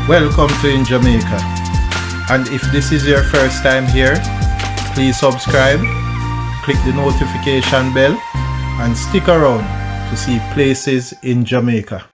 Welcome to In Jamaica, and if this is your first time here, please subscribe, click the notification bell, and stick around to see places in Jamaica.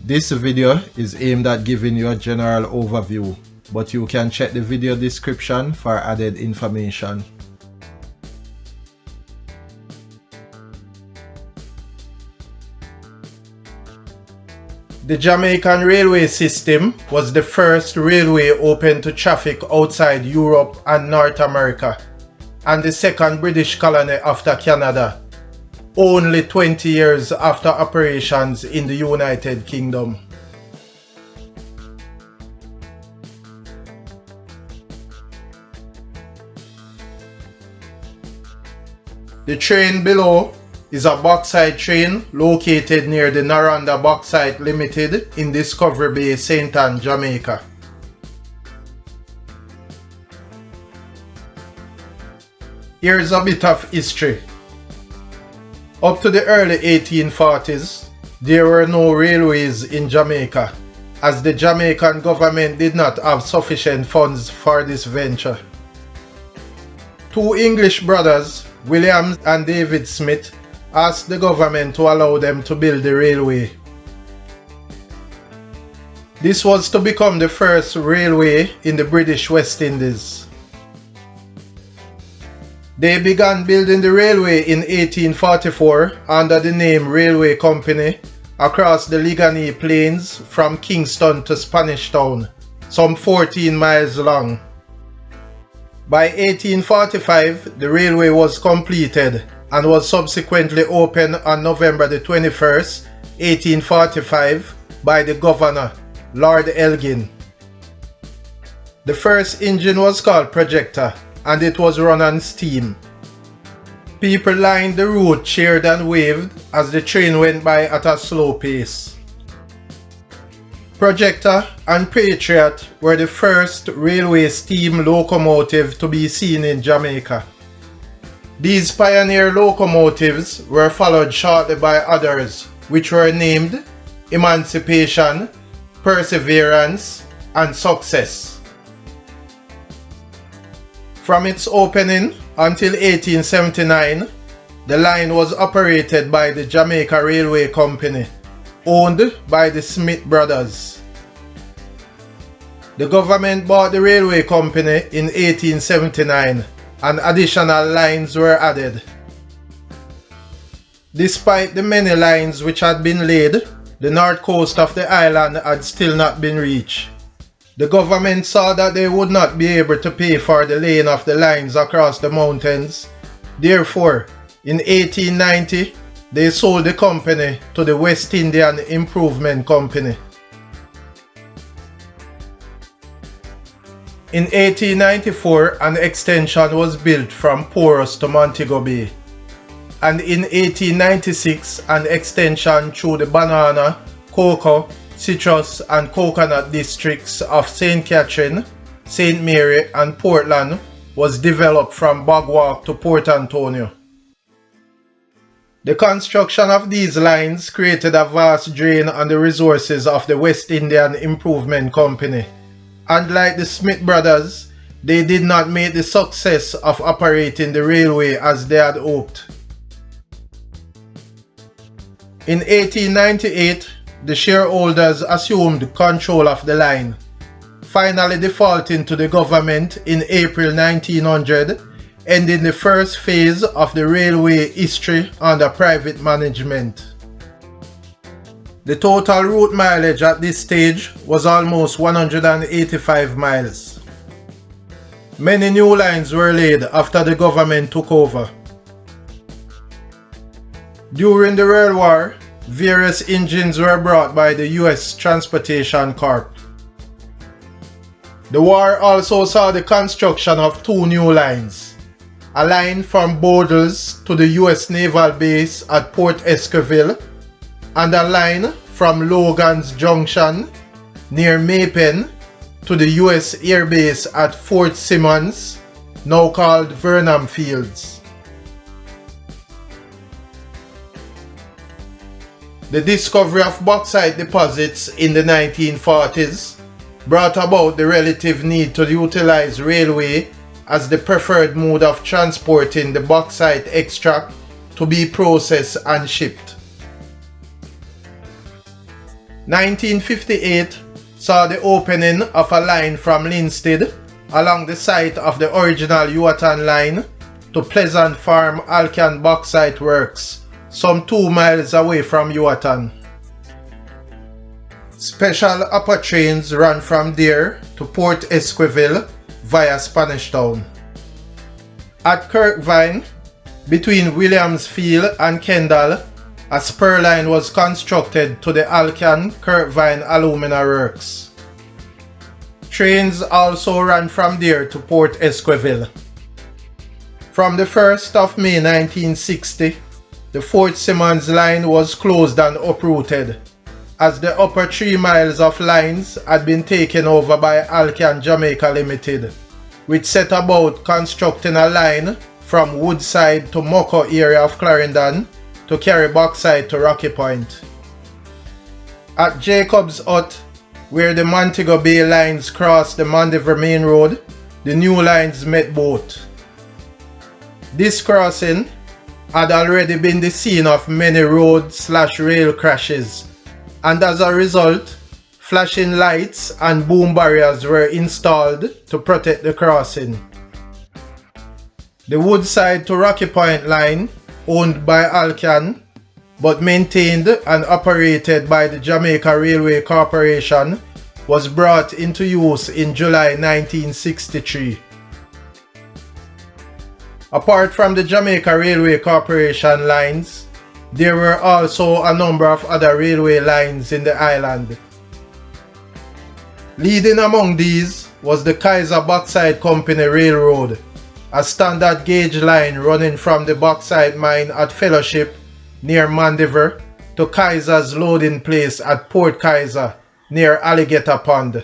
This video is aimed at giving you a general overview, but you can check the video description for added information. The Jamaican railway system was the first railway open to traffic outside Europe and North America, and the second British colony after Canada, only 20 years after operations in the United Kingdom. The train below is a bauxite train located near the Noranda Bauxite Limited in Discovery Bay, St. Ann, Jamaica. Here's a bit of history. Up to the early 1840s, there were no railways in Jamaica, as the Jamaican government did not have sufficient funds for this venture. Two English brothers, William and David Smith, asked the government to allow them to build the railway. This was to become the first railway in the British West Indies. They began building the railway in 1844 under the name Railway Company across the Ligani Plains from Kingston to Spanish Town, some 14 miles long. By 1845, the railway was completed and was subsequently opened on November the 21st, 1845 by the governor, Lord Elgin. The first engine was called Projector, and it was run on steam. People lined the road cheered and waved as the train went by at a slow pace. Projector and Patriot were the first railway steam locomotive to be seen in Jamaica. These pioneer locomotives were followed shortly by others, which were named Emancipation, Perseverance, and Success. From its opening until 1879, the line was operated by the Jamaica Railway Company, owned by the Smith brothers. The government bought the railway company in 1879, and additional lines were added. Despite the many lines which had been laid, the north coast of the island had still not been reached. The government saw that they would not be able to pay for the laying of the lines across the mountains. Therefore, in 1890, they sold the company to the West Indian Improvement Company. In 1894, an extension was built from Porus to Montego Bay, and in 1896, an extension through the banana, cocoa, citrus, and coconut districts of St. Catherine, St. Mary, and Portland was developed from Bogwalk to Port Antonio. The construction of these lines created a vast drain on the resources of the West Indian Improvement Company. Unlike the Smith brothers, they did not make the success of operating the railway as they had hoped. In 1898, the shareholders assumed control of the line, finally defaulting to the government in April 1900, ending the first phase of the railway history under private management. The total route mileage at this stage was almost 185 miles. Many new lines were laid after the government took over. During the World War, various engines were brought by the U.S. Transportation Corp. The war also saw the construction of two new lines, a line from Bodles to the U.S. Naval Base at Port Esquivel, and a line from Logan's Junction near Maypen to the U.S. Air Base at Fort Simmons, now called Vernon Fields. The discovery of bauxite deposits in the 1940s brought about the relative need to utilize railway as the preferred mode of transporting the bauxite extract to be processed and shipped. 1958 saw the opening of a line from Linstead along the site of the original Yuatan line to Pleasant Farm Alcan Bauxite Works, some 2 miles away from Yuatan. Special upper trains ran from there to Port Esquivel via Spanish Town. At Kirkvine, between Williamsfield and Kendal, a spur line was constructed to the Alcan Kirkvine Alumina Works. Trains also ran from there to Port Esquivel. From the 1st of May 1960, the Fort Simmons line was closed and uprooted, as the upper 3 miles of lines had been taken over by Alcan Jamaica Limited, which set about constructing a line from Woodside to Moko area of Clarendon to carry bauxite to Rocky Point. At Jacob's Hut, where the Montego Bay lines crossed the Mandeville Main Road, the new lines met both. This crossing had already been the scene of many road/rail crashes, and as a result, flashing lights and boom barriers were installed to protect the crossing. The Woodside to Rocky Point line, owned by Alcan, but maintained and operated by the Jamaica Railway Corporation, was brought into use in July 1963. Apart from the Jamaica Railway Corporation lines, there were also a number of other railway lines in the island. Leading among these was the Kaiser Bauxite Company Railroad, a standard gauge line running from the bauxite mine at Fellowship near Mandeville to Kaiser's loading place at Port Kaiser near Alligator Pond.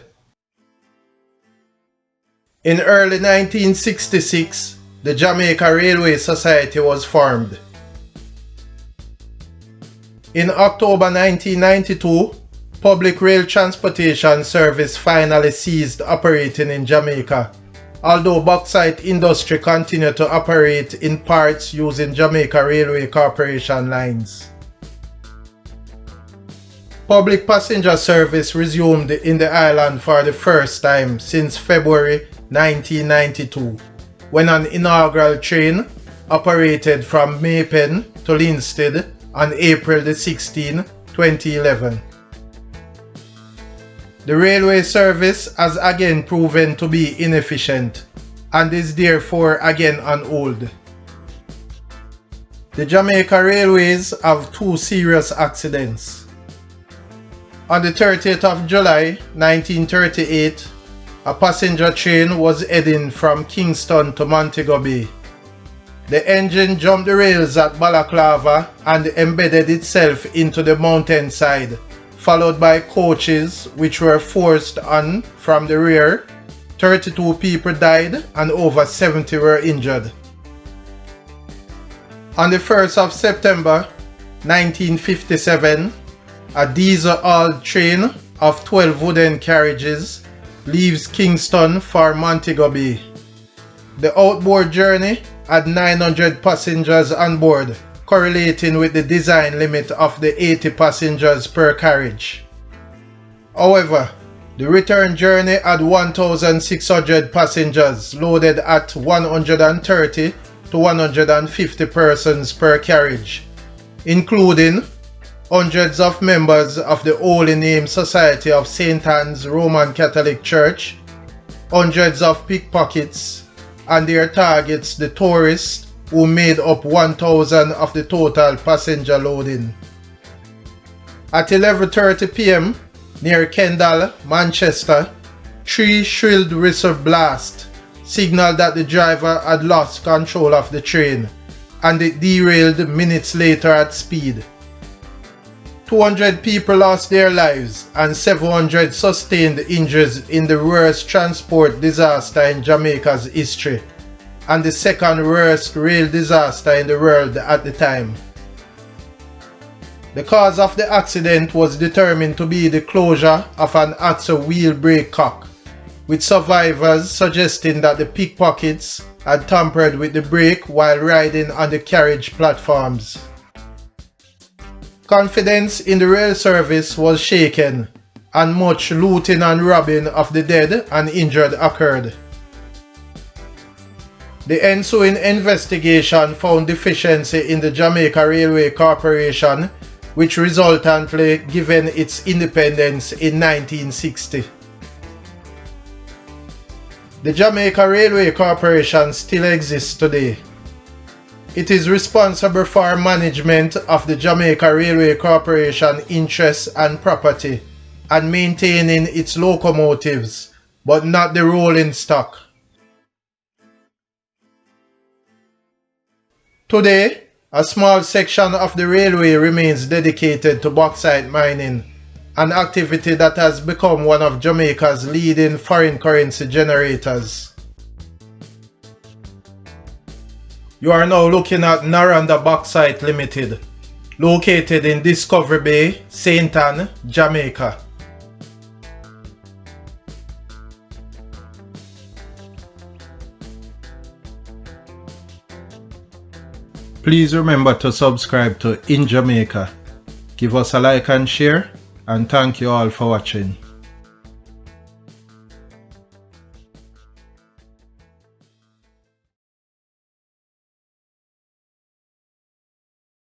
In early 1966, the Jamaica Railway Society was formed. In October 1992, public rail transportation service finally ceased operating in Jamaica, although bauxite industry continued to operate in parts using Jamaica Railway Corporation lines. Public passenger service resumed in the island for the first time since February 1992, when an inaugural train operated from Maypen to Linstead on April 16, 2011. The railway service has again proven to be inefficient and is therefore again on hold. The Jamaica Railways have 2 serious accidents. On the 30th of July 1938, a passenger train was heading from Kingston to Montego Bay. The engine jumped the rails at Balaclava and embedded itself into the mountainside, followed by coaches which were forced on from the rear. 32 people died and over 70 were injured. On the 1st of September 1957, a diesel-hauled train of 12 wooden carriages leaves Kingston for Montego Bay. The outboard journey had 900 passengers on board, correlating with the design limit of the 80 passengers per carriage. However, the return journey had 1,600 passengers loaded at 130 to 150 persons per carriage, including hundreds of members of the Holy Name Society of St. Anne's Roman Catholic Church, hundreds of pickpockets, and their targets the tourists, who made up 1,000 of the total passenger loading. At 11:30 p.m. near Kendal, Manchester, 3 shrilled whistle blasts signaled that the driver had lost control of the train, and it derailed minutes later at speed. 200 people lost their lives and 700 sustained injuries in the worst transport disaster in Jamaica's history, and the second worst rail disaster in the world at the time. The cause of the accident was determined to be the closure of an axle wheel brake cock, with survivors suggesting that the pickpockets had tampered with the brake while riding on the carriage platforms. Confidence in the rail service was shaken, and much looting and robbing of the dead and injured occurred. The ensuing investigation found deficiency in the Jamaica Railway Corporation, which resultantly given its independence in 1960. The Jamaica Railway Corporation still exists today. It is responsible for management of the Jamaica Railway Corporation interests and property and maintaining its locomotives, but not the rolling stock. Today, a small section of the railway remains dedicated to bauxite mining, an activity that has become one of Jamaica's leading foreign currency generators. You are now looking at Naranda Bauxite Limited, located in Discovery Bay, St. Ann, Jamaica. Please remember to subscribe to In Jamaica. Give us a like and share, and thank you all for watching.